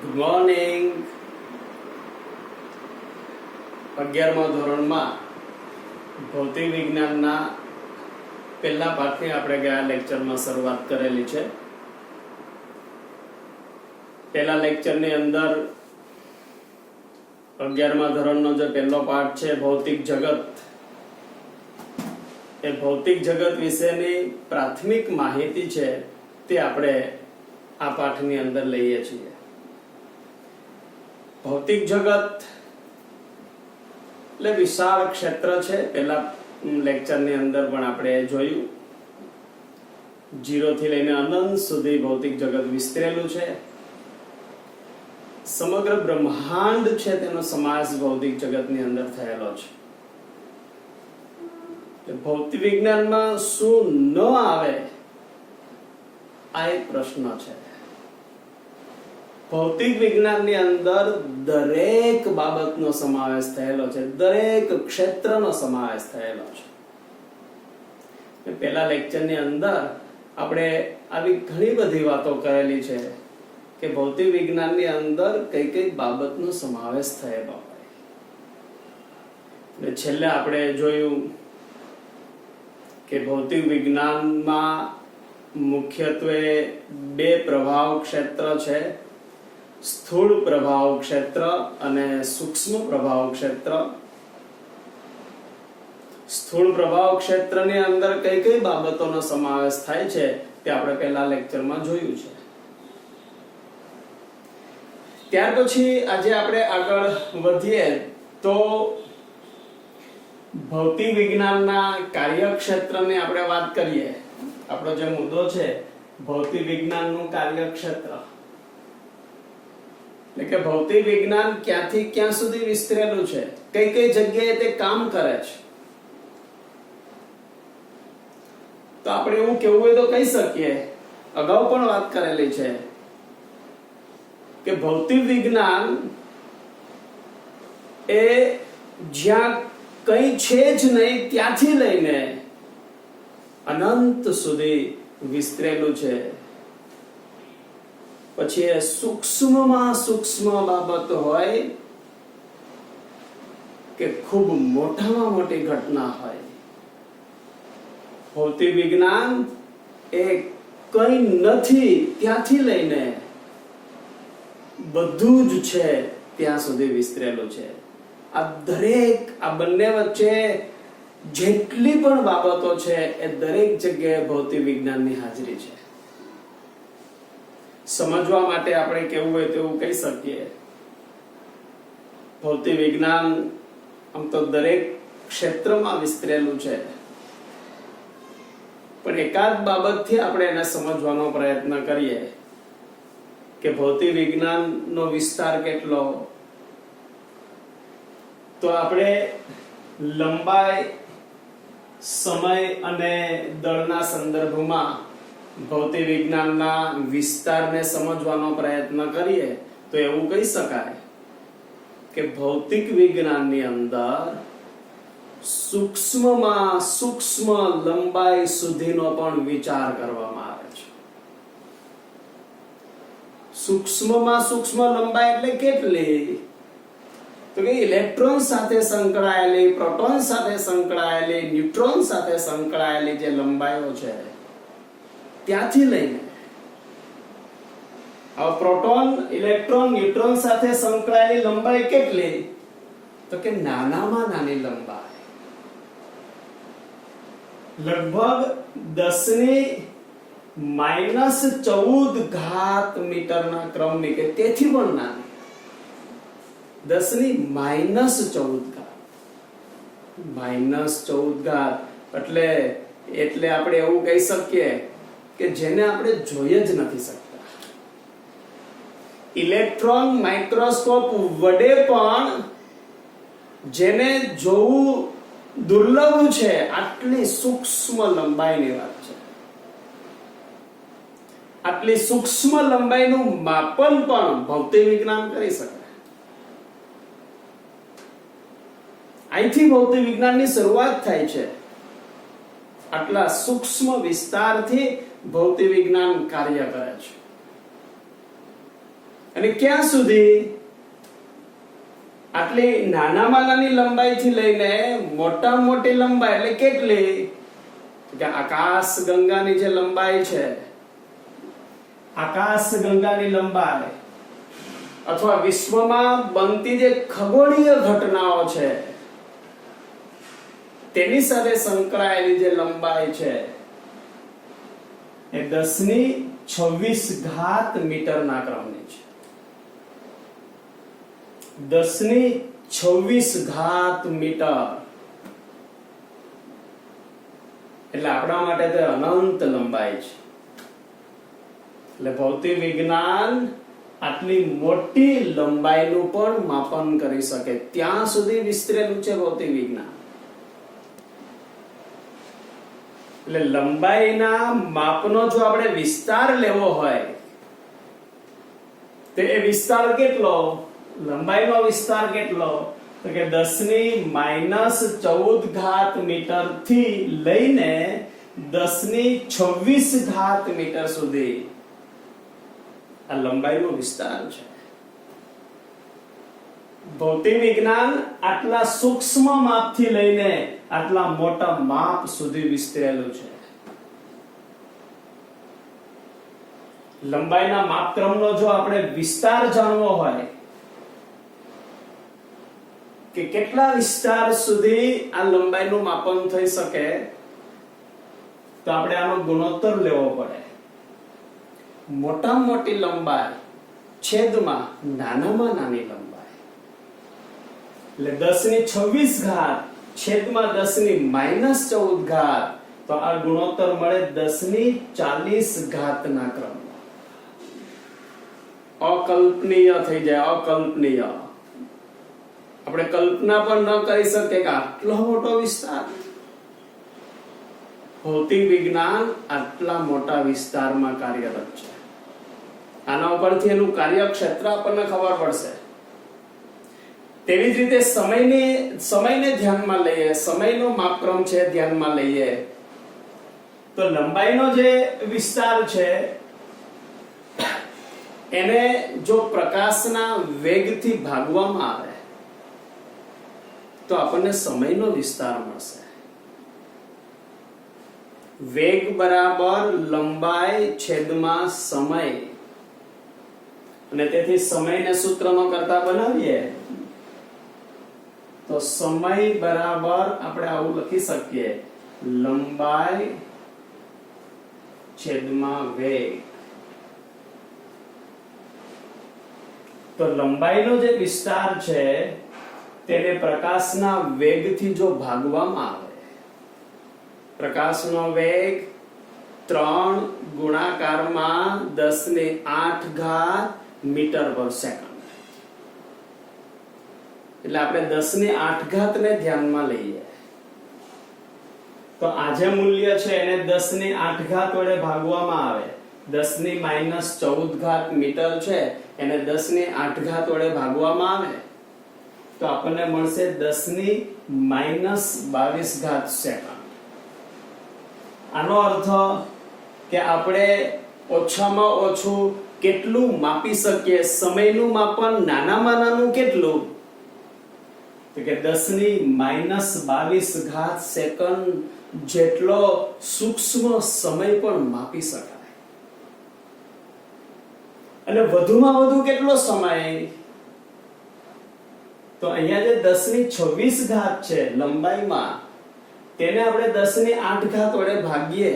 Good morning. 11મા ધોરણમાં ભૌતિક વિજ્ઞાનના પહેલા પાઠની આપણે ગયા લેક્ચરમાં શરૂઆત કરેલી છે. પહેલા લેક્ચરની અંદર 11મા ધોરણનો જે પહેલો પાઠ છે ભૌતિક જગત, એ ભૌતિક જગત વિશેની પ્રાથમિક માહિતી છે તે આપણે આ પાઠની અંદર લઈએ છીએ. ભૌતિક જગત એટલે વિશાળ ક્ષેત્ર છે. પહેલા લેક્ચરની અંદર પણ આપણે જોયું, 0 થી લઈને અનંત સુધી ભૌતિક જગત વિસ્તરેલું છે. સમગ્ર બ્રહ્માંડ છે તેનો સમાવેશ ભૌતિક જગતની અંદર થયેલો છે. ભૌતિક વિજ્ઞાનમાં શું ન આવે આ એક પ્રશ્ન છે. ભૌતિક વિજ્ઞાનની અંદર દરેક બાબતનો સમાવેશ થયેલો છે, દરેક ક્ષેત્રનો સમાવેશ થયેલો છે. પહેલા લેક્ચરની અંદર આપણે આવી ઘણી બધી વાતો કરેલી છે કે ભૌતિક વિજ્ઞાનની અંદર કઈ કઈ બાબતનો સમાવેશ થયેલો હોય. છેલ્લે આપણે જોયું કે ભૌતિક વિજ્ઞાનમાં મુખ્યત્વે 2 પ્રભાવ ક્ષેત્ર છે, સ્થૂળ પ્રભાવ ક્ષેત્ર અને સૂક્ષ્મ પ્રભાવ ક્ષેત્ર. સ્થૂળ પ્રભાવ ક્ષેત્રની અંદર કઈ કઈ બાબતોનો સમાવેશ થાય છે તે આપણે પહેલા લેક્ચરમાં જોયું છે. ત્યાર પછી આજે આપણે આગળ વધીએ તો ભૌતિક વિજ્ઞાનના કાર્યક્ષેત્રને આપણે વાત કરીએ. આપણો જે મુદ્દો છે ભૌતિક વિજ્ઞાનનું કાર્યક્ષેત્ર, એટલે કે ભૌતિક વિજ્ઞાન ક્યાંથી ક્યાં સુધી વિસ્તરેલું છે, કઈ કઈ જગ્યાએ તે કામ કરે છે. તો આપણે એવું કેવું હોય તો કહી શકીએ, અગાઉ પણ વાત કરેલી છે કે ભૌતિક વિજ્ઞાન એ જ્યાં કઈ છે જ નહીં ત્યાંથી લઈને અનંત સુધી વિસ્તરેલું છે. પછી એ સૂક્ષ્મમાં સૂક્ષ્મ બાબત હોય કે ખૂબ મોટામાં મોટી ઘટના હોય, ભૌતિક વિજ્ઞાન એ કઈ નથી ત્યાંથી લઈને બધું જ છે ત્યાં સુધી વિસ્તરેલું છે. આ દરેક આ બંને વચ્ચે જેટલી પણ બાબતો છે એ દરેક જગ્યાએ ભૌતિક વિજ્ઞાનની હાજરી છે. સમજવા માટે આપણે કેવું હોય તેવું કહી શકીએ, ભૌતિક વિજ્ઞાન આમ તો દરેક ક્ષેત્રમાં વિસ્તરેલું છે, પણ એકાદ બાબતથી આપણે એને સમજવાનો પ્રયત્ન કરીએ કે ભૌતિક વિજ્ઞાનનો વિસ્તાર કેટલો. તો આપણે લંબાઈ, સમય અને દળના સંદર્ભમાં ભૌતિક વિજ્ઞાનના વિસ્તારને સમજવાનો પ્રયત્ન કરીએ તો એવું કહી શકાય કે ભૌતિક વિજ્ઞાનની અંદર સૂક્ષ્મમાં સૂક્ષ્મ લંબાઈ સુધીનો પણ વિચાર કરવામાં આવે છે. સૂક્ષ્મમાં સૂક્ષ્મ લંબાઈ એટલે કેટલી? તો કે ઇલેક્ટ્રોન સાથે સંકળાયેલી, પ્રોટોન સાથે સંકળાયેલી, ન્યુટ્રોન સાથે સંકળાયેલી જે લંબાઈઓ છે ત્યાંથી લઈને હવે પ્રોટોન, ઇલેક્ટ્રોન, ન્યુટ્રોન સાથે સંકળાયેલી લંબાઈ કેટલી? તો કે નાનામાં નાની લંબાઈ લગભગ 10⁻14 મીટરના ક્રમની કે તેથી પણ નાની, 10⁻14 એટલે આપણે એવું કહી શકીએ કે જેને આપણે જોઈ જ નથી શકતા. ઇલેક્ટ્રોન માઇક્રોસ્કોપ વડે પણ જેને જોવું દુર્લભ છે, આટલી સૂક્ષ્મ લંબાઈની વાત છે. આટલી સૂક્ષ્મ લંબાઈનું માપન પણ ભૌતિક વિજ્ઞાન કરી શકે. અહીંથી ભૌતિક વિજ્ઞાનની શરૂઆત થાય છે. આટલા સૂક્ષ્મ વિસ્તારથી ભૌતિક વિજ્ઞાન કાર્ય કરે છે. અને ક્યાં સુધી? આટલી નાનામાં નાની લંબાઈથી લઈને મોટા મોટી લંબાઈ એટલે કેટલી? કે આકાશ ગંગાની જે લંબાઈ છે, આકાશ ગંગાની લંબાઈ અથવા વિશ્વમાં બનતી જે ખગોળીય ઘટનાઓ છે તેની સાથે સંકળાયેલી જે લંબાઈ છે એ 10⁻26 મીટરના ક્રમની છે. 10⁻26 મીટર એટલે આપણા માટે તો અનંત લંબાઈ છે. એટલે ભૌતિક વિજ્ઞાન આટલી મોટી લંબાઈનું પણ માપન કરી શકે ત્યાં સુધી વિસ્તરેલું છે ભૌતિક વિજ્ઞાન. એટલે લંબાઈના માપનો જો આપણે વિસ્તાર લેવો હોય તો એ વિસ્તાર કેટલો? લંબાઈનો વિસ્તાર કેટલો? તો કે 10⁻14 મીટર થી લઈને 10⁻26 મીટર સુધી આ લંબાઈનો વિસ્તાર છે. ભૌતિક વિજ્ઞાન આટલા સૂક્ષ્મ માપથી લઈને આટલા મોટા માપ સુધી વિસ્તરેલું છે. લંબાઈના માપક્રમનો જો આપણે વિસ્તાર જાણવો હોય કે કેટલા વિસ્તાર સુધી આ લંબાઈનું માપન થઈ શકે તો આપણે આનો ગુણોત્તર લેવો પડે. મોટામાં મોટી લંબાઈ છેદમાં નાનામાં નાની લંબાઈ એટલે 10⁻26 છેદમાં 10⁻14 તો આ ગુણોત્તર મળે 10⁻40 ના ક્રમમાં. અકલ્પનીય થઈ જાય, અકલ્પનીય. આપણે કલ્પના પણ ન કરી શકીએ કે આટલો મોટો વિસ્તાર. ભૌતિક વિજ્ઞાન આટલા મોટા વિસ્તારમાં કાર્યરત છે. આના ઉપરથી એનું કાર્યક્ષેત્ર આપણને ખબર પડશે. તેવી જ રીતે સમયને ધ્યાનમાં લઈએ, સમયનો માપક્રમ છે ધ્યાનમાં લઈએ તો લંબાઈનો જે વિસ્તાર છે એને જો પ્રકાશના વેગથી ભાગવામાં આવે તો આપણને સમયનો વિસ્તાર મળશે. વેગ બરાબર લંબાઈ છેદમાં સમય, અને તેથી સમયને સૂત્રનો કરતા બનાવીએ તો સમય બરાબર આપણે આવું લખી શકીએ, લંબાઈ છેદમાં વેગ. તો લંબાઈનો જે વિસ્તાર છે તેને પ્રકાશના વેગથી જો ભાગવામાં આવે, પ્રકાશનો વેગ 3 ગુણાકારમાં 10⁸ મીટર પર સેકન્ડ. એટલે આપણે 10⁸ ને ધ્યાનમાં લઈએ તો આ જે મૂલ્ય છે એને 10⁸ વડે ભાગવામાં આવે. 10⁻14 મીટર છે એને 10⁸ વડે ભાગવામાં આવે તો આપણને મળશે 10⁻22 સેકન્ડ. આનો અર્થ કે આપણે ઓછામાં ઓછું કેટલું માપી શકીએ? સમયનું માપન નાનામાં નાનું કેટલું? તો કે 10⁻22 સેકન્ડ જેટલો સૂક્ષ્મ સમય પણ માપી શકાય. અને વધુમાં વધુ કેટલો સમય? તો અહીંયા જે 10⁻26 છે લંબાઈમાં, તેને આપણે 10⁸ વડે ભાગીએ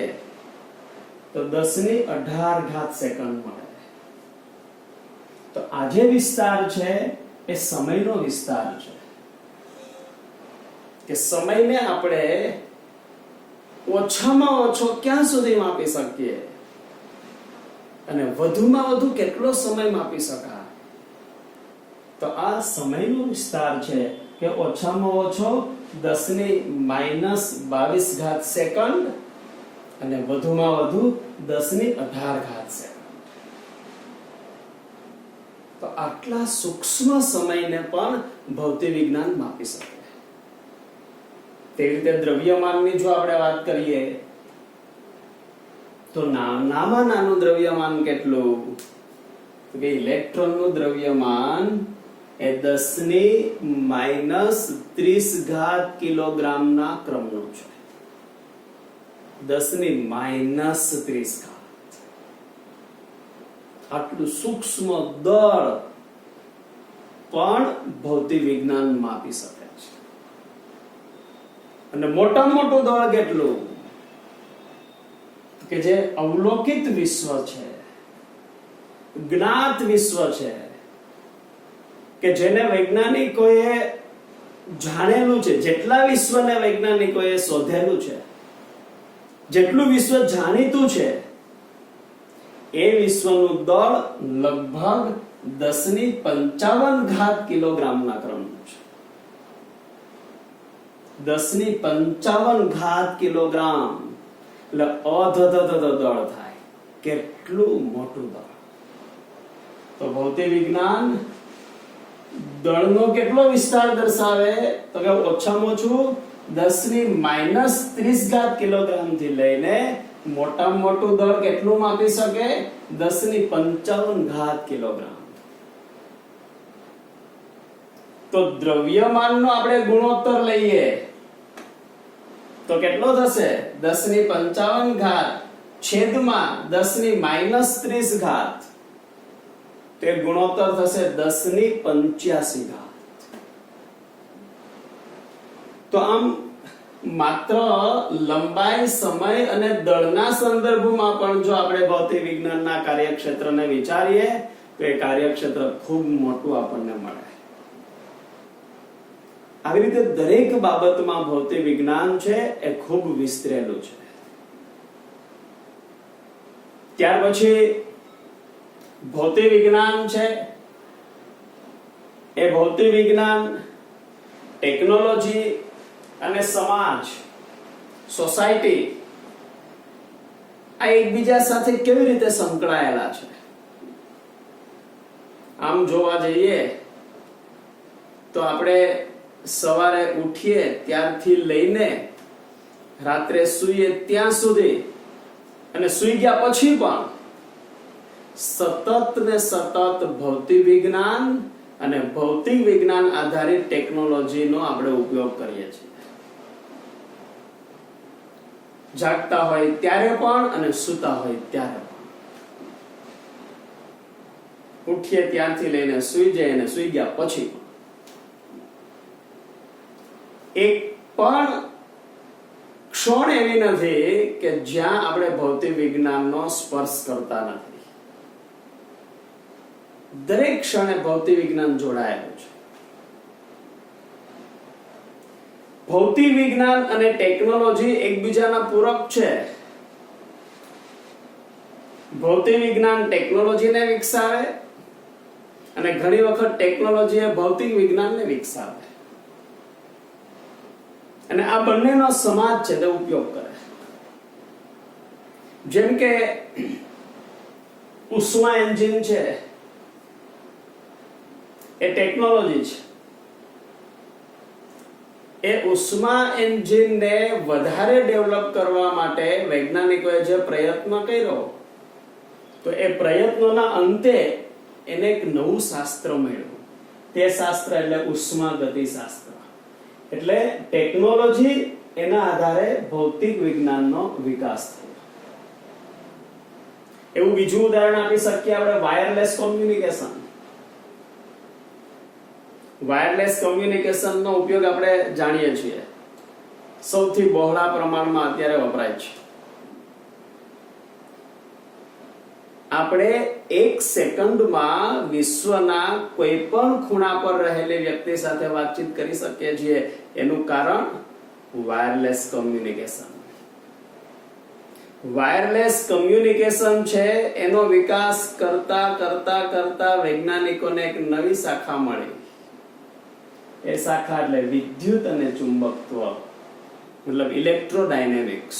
તો 10⁻18 સેકન્ડ મળે. તો આ જે વિસ્તાર છે એ સમયનો વિસ્તાર છે કે સમયને આપણે ઓછામાં ઓછો ક્યાં સુધી માપી શકીએ અને વધુમાં વધુ કેટલો સમય માપી શકાય. તો આ સમયનો વિસ્તાર છે કે ઓછામાં ઓછો 10⁻22 સેકન્ડ અને વધુમાં વધુ 10⁻18 સેકન્ડ. તો આટલા સૂક્ષ્મ સમયને પણ ભૌતિક વિજ્ઞાન માપી શકે. તેવી રીતે દ્રવ્યમાનની જો આપણે વાત કરીએ તો નાનામાં નાનું દ્રવ્યમાન કેટલું? તો કે ઇલેક્ટ્રોનનું દ્રવ્યમાન એ 10⁻³ કિલોગ્રામના ક્રમનું છે. 10⁻³ આટલું સૂક્ષ્મ દળ પણ ભૌતિક વિજ્ઞાન માપી શકે છે. અને મોટામાં મોટું દળ કેટલું? કે જે અવલોકિત વિશ્વ છે, જ્ઞાત વિશ્વ છે, કે જેને વૈજ્ઞાનિકોએ જાણેલું છે, જેટલા વિશ્વને વૈજ્ઞાનિકોએ શોધેલું છે, જેટલું વિશ્વ જાણીતું છે, એ વિશ્વનું દળ લગભગ 10⁵ કિલોગ્રામના ક્રમનું છે. 10⁵ કિલોગ્રામ એટલે દળ થાય. કેટલું મોટું દળ! તો ભૌતિક વિજ્ઞાન દળનો કેટલો વિસ્તાર દર્શાવે? તો કે ઓછામાં ઓછું 10⁻³ કિલોગ્રામ થી લઈને મોટામાં મોટું દળ કેટલું માપી શકે? 10⁵ કિલોગ્રામ. તો દ્રવ્યમાનનો આપણે ગુણોત્તર લઈએ તો કેટલો થશે? 10⁵ છેદમાં 10⁻³ તે ગુણોત્તર થશે 10�85. તો આમ માત્ર લંબાઈ, સમય અને દળના સંદર્ભમાં પણ જો આપણે ભૌતિક વિજ્ઞાનના કાર્યક્ષેત્રને વિચારીએ તો એ કાર્યક્ષેત્ર ખૂબ મોટું આપણને મળે. આવી રીતે દરેક બાબતમાં ભૌતિક વિજ્ઞાન છે એ ખૂબ વિસ્તરેલું છે. ત્યાર પછી ભૌતિક વિજ્ઞાન છે એ ભૌતિક વિજ્ઞાન, ટેકનોલોજી અને સમાજ, સોસાયટી આ એકબીજા સાથે કેવી રીતે સંકળાયેલા છે? આમ જોવા જઈએ તો આપણે સવારે ઉઠીએ ત્યારથી લઈને રાત્રે સૂઈએ ત્યાં સુધી અને સૂઈ ગયા પછી પણ સતત ને સતત ભૌતિક વિજ્ઞાન અને ભૌતિક વિજ્ઞાન આધારિત ટેકનોલોજીનો આપણે ઉપયોગ કરીએ છીએ. જાગતા હોય ત્યારે પણ અને સૂતા હોય ત્યારે પણ. ઉઠીએ ત્યાંથી લઈને સૂઈ જાય અને સૂઈ ગયા પછી એક પણ ક્ષણ એવી નથી કે જ્યાં આપણે ભૌતિક વિજ્ઞાનનો સ્પર્શ કરતા નથી. દરેક ક્ષણે ભૌતિક વિજ્ઞાન જોડાયેલું છે. ભૌતિક વિજ્ઞાન અને ટેકનોલોજી એકબીજાના પૂરક છે. ભૌતિક વિજ્ઞાન ટેકનોલોજીને વિકસાવે અને ઘણી વખત ટેકનોલોજી એ ભૌતિક વિજ્ઞાનને વિકસાવે. અને આ બંનેનો સમાજ છે તે ઉપયોગ કરે. જેમ કે ઉષ્મા એન્જિન છે એ ટેકનોલોજી છે. એ ઉષ્મા એન્જિનને વધારે ડેવલપ કરવા માટે વૈજ્ઞાનિકોએ જે પ્રયત્ન કર્યો તો એ પ્રયત્નોના અંતે એને એક નવું શાસ્ત્ર મળ્યું. તે શાસ્ત્ર એટલે ઉષ્મા ગતિશાસ્ત્ર. એટલે ટેકનોલોજી એના આધારે ભૌતિક વિજ્ઞાનનો વિકાસ થયો. એવું બીજું ઉદાહરણ આપી શકીએ આપણે વાયરલેસ કોમ્યુનિકેશન. વાયરલેસ કોમ્યુનિકેશનનો ઉપયોગ આપણે જાણીએ છીએ. સૌથી બહોળા પ્રમાણમાં અત્યારે વપરાય છે. આપણે 1 સેકન્ડમાં વિશ્વના કોઈ પણ ખૂણા પર રહેલી વ્યક્તિ સાથે વાતચીત કરી શકીએ છીએ. એનું કારણ વાયરલેસ કોમ્યુનિકેશન. વાયરલેસ કોમ્યુનિકેશન છે એનો વિકાસ કરતા કરતા કરતા વૈજ્ઞાનિકોને એક નવી શાખા મળી. એ શાખા એટલે વિદ્યુત અને ચુંબકત્વ, મતલબ ઇલેક્ટ્રોડાયનેમિક્સ.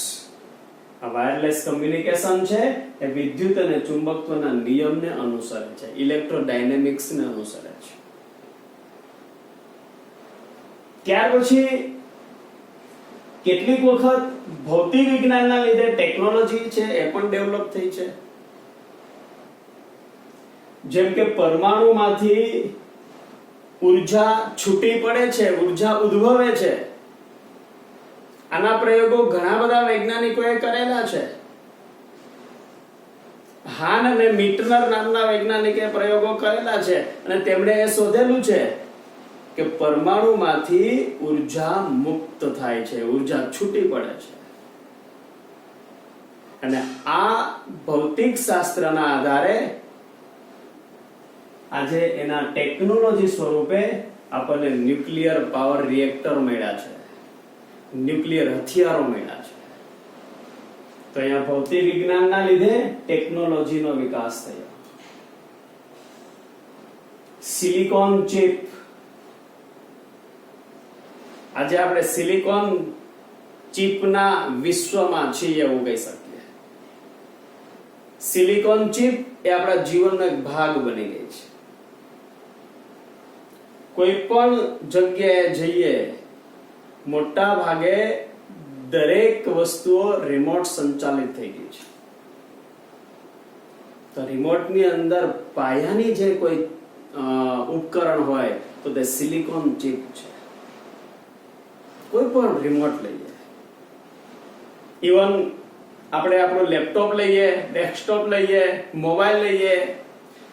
આ વાયરલેસ કોમ્યુનિકેશન છે એ વિદ્યુત અને ચુંબકત્વના નિયમને અનુસરે છે, ઇલેક્ટ્રોડાયનેમિક્સને અનુસરે છે. ત્યાર પછી કેટલીક વખત ભૌતિક વિજ્ઞાનના લીધે ટેકનોલોજી છે એ પણ ડેવલપ થઈ છે. જેમ કે પરમાણુમાંથી ઉર્જા છૂટી પડે છે, ઉર્જા ઉદ્ભવે છે. આના પ્રયોગો ઘણા બધા વૈજ્ઞાનિકોએ કરેલા છે. હાન અને મિટનર નામના વૈજ્ઞાનિકે પ્રયોગો કરેલા છે અને તેમણે એ શોધેલું છે કે પરમાણુમાંથી ઉર્જા મુક્ત થાય છે, ઉર્જા છૂટી પડે છે. અને આ ભૌતિક શાસ્ત્રના આધારે આજે એના ટેકનોલોજી સ્વરૂપે આપણને ન્યુક્લિયર પાવર રિએક્ટર મળ્યા છે, ન્યુક્લિયર હથિયારો મળ્યા છે. તો અહીંયા ભૌતિક વિજ્ઞાનના લીધે ટેકનોલોજીનો વિકાસ થયો. સિલિકોન ચિપ, આજે આપણે સિલિકોન ચિપના વિશ્વમાં છીએ એવું કહી શકીએ. સિલિકોન ચિપ એ આપણા જીવનનો એક ભાગ બની ગઈ છે. કોઈ પણ જગ્યાએ જઈએ, મોટા ભાગે દરેક વસ્તુઓ રિમોટ સંચાલિત થઈ ગઈ છે. તો રિમોટની અંદર પાયાની જે કોઈ ઉપકરણ હોય તો તે સિલિકોન ચિપ છે. કોઈ પણ રિમોટ લઈએ, ઇવન આપણે આપણું લેપટોપ લઈએ, ડેસ્કટોપ લઈએ, મોબાઈલ લઈએ,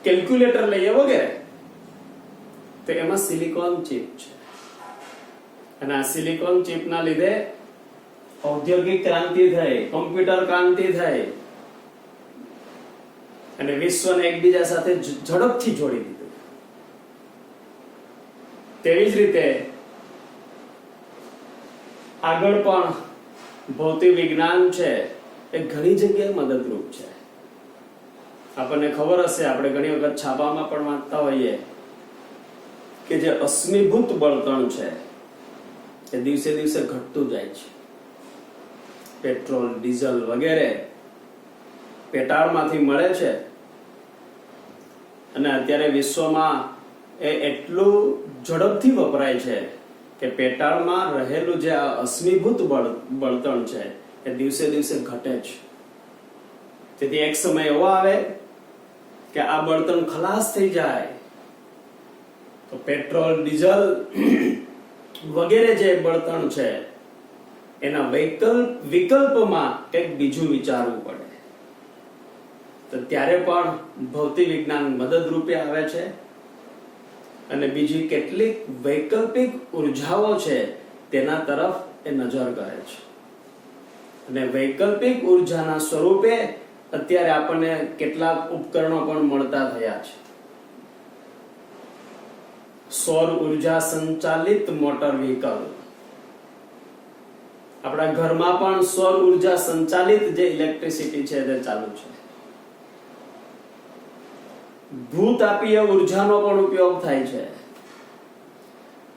કેલ્ક્યુલેટર લઈએ વગેરે, તો એમાં સિલિકોન ચિપ છે. અને આ સિલિકોન ચિપના લીધે ઔદ્યોગિક ક્રાંતિ થઈ, કમ્પ્યુટર ક્રાંતિ થઈ અને વિશ્વને એકબીજા સાથે ઝડપથી જોડી દીધું. તેવી જ રીતે આગળ પણ ભૌતિક વિજ્ઞાન છે એ ઘણી જગ્યાએ મદદરૂપ છે. આપણને ખબર હશે, આપણે ઘણી વખત છાપામાં પણ વાંચતા હોઈએ કે જે અશ્મિભૂત બળતણ છે એ દિવસે દિવસે ઘટતું જાય છે. પેટ્રોલ, ડીઝલ વગેરે પેટ્રોલમાંથી મળે છે અને અત્યારે વિશ્વમાં એ એટલું ઝડપથી વપરાય છે કે પેટ્રોલમાં રહેલું જે અશ્મિભૂત બળતણ છે એ દિવસે દિવસે ઘટે છે. તેથી એક સમય એવો આવે કે આ બળતણ ખલાસ થઈ જાય તો પેટ્રોલ, ડીઝલ વગેરે જે બળતણ છે એના વિકલ્પમાં કંઈક બીજું વિચારવું પડે. તો ત્યારે પણ ભૌતિક વિજ્ઞાન મદદરૂપે આવે છે અને બીજી કેટલીક વૈકલ્પિક ઉર્જાઓ છે તેના તરફ એ નજર કરે છે. અને વૈકલ્પિક ઉર્જાના સ્વરૂપે અત્યારે આપણને કેટલાક ઉપકરણો પણ મળતા થયા છે. સૌર ઉર્જા સંચાલિત મોટર વ્હીકલ, આપણા ઘરમાં પણ સૌર ઉર્જા સંચાલિત જે ઇલેક્ટ્રિસિટી છે તે ચાલુ છે. ભૂતાપીય ઉર્જાનો પણ ઉપયોગ થાય છે.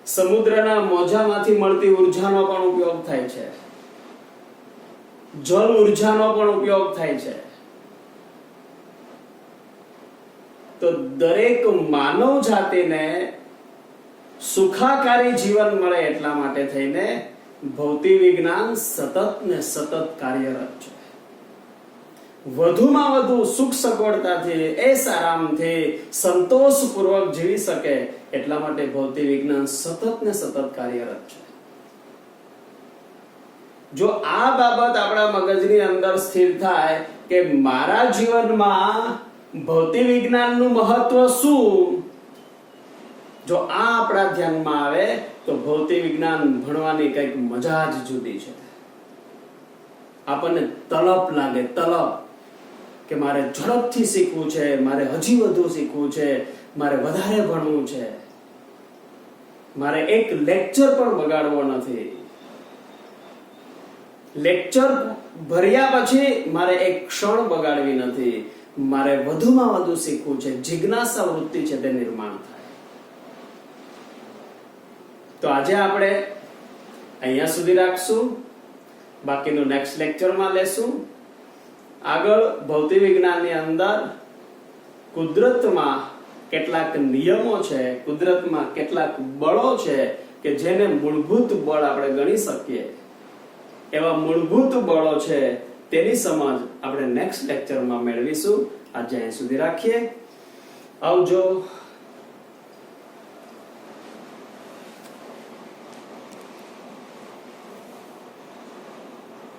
સમુદ્રના મોજામાંથી મળતી ઉર્જાનો પણ ઉપયોગ થાય છે. જળ ઉર્જાનો પણ ઉપયોગ થાય છે. તો દરેક માનવ જાતિને સુખાકારી જીવન મળે એટલા માટે થઈને ભૌતિક વિજ્ઞાન સતત ને સતત કાર્યરત છે. વધુમાં વધુ સુખ સગવડતાથી, એસારામથી, સંતોષપૂર્વક જીવી શકે એટલા માટે ભૌતિક વિજ્ઞાન સતત ને સતત કાર્યરત છે. જો આ બાબત આપણા મગજની અંદર સ્થિર થાય કે મારા જીવનમાં ભૌતિક વિજ્ઞાનનું મહત્વ શું, જો આ આપણા ધ્યાનમાં આવે તો ભૌતિક વિજ્ઞાન ભણવાની કંઈક મજા જ જુદી છે. આપણને તલપ લાગે, તલપ કે મારે ઝડપથી શીખવું છે, મારે હજી વધુ શીખવું છે, મારે વધારે ભણવું છે, મારે એક લેક્ચર પણ બગાડવો નથી, લેક્ચર ભર્યા પછી મારે એક ક્ષણ બગાડવી નથી, મારે વધુમાં વધુ શીખવું છે, જિજ્ઞાસા વૃત્તિ છે તે નિર્માણ થાય. તો આજે આપણે અહીંયા સુધી રાખશું, બાકીનું નેક્સ્ટ લેક્ચરમાં લેશું. આગળ ભૌતિક વિજ્ઞાનની અંદર કુદરતમાં કેટલાક નિયમો છે, કુદરતમાં કેટલાક બળો છે કે જેને મૂળભૂત બળ આપણે ગણી શકીએ, એવા મૂળભૂત બળો છે તેની સમજ આપણે નેક્સ્ટ લેક્ચરમાં મેળવીશું. આજે અહીં સુધી રાખીએ. આવજો.